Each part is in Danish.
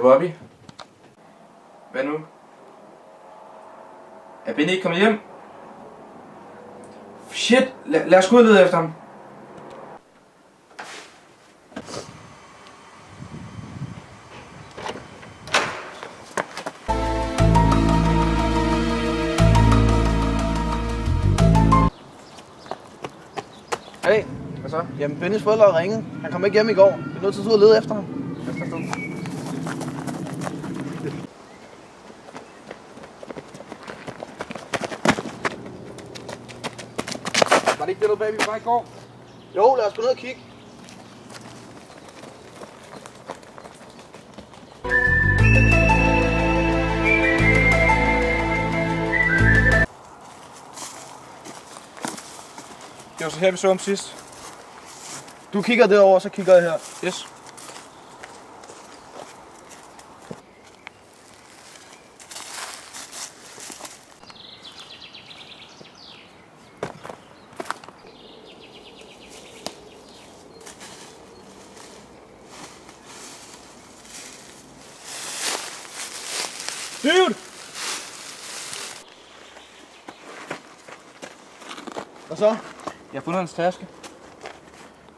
Bobby. Hvad nu? Er Benny ikke kommet hjem? Shit, lad os gå ud og lede efter ham. Hey, Hvad så? jamen Bennys forældre har ringet. Han kom ikke hjem i går. Vi er nødt til at ud og lede efter ham. Jeg forstår. Var det ikke det, du bag, vi var i går? Jo, lad os gå ned og kigge. Det var så her, vi så ham sidst. Du kigger derover, så kigger jeg her. Yes. Dude! Hvad så? Jeg har fundet hans taske.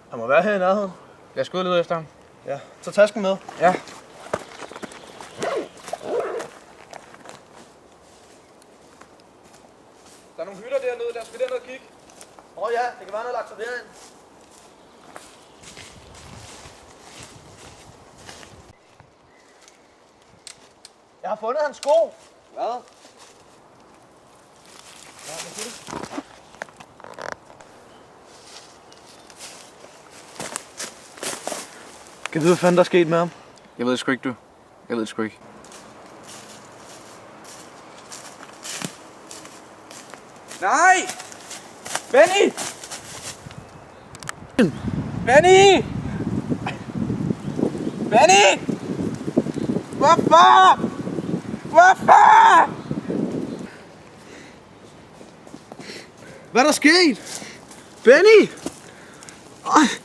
Han må være her i nærheden. Lad os gå ud og lede efter ham. Ja, tag tasken med. Ja. Der er nogle hytter dernede. Lad os gå derned og kigge. Ja, det kan være, han har lagt sig derind. Jeg har fundet hans sko. Hvad? Ja, hvad siger du? Kan du vide, hvad fanden der er sket med ham? Jeg ved det sgu ikke, du. Jeg ved det sgu ikke. Nej! Benny! Benny! Benny! Hvorfor? Hvorfor? Hvad er der sket? Benny! Ej.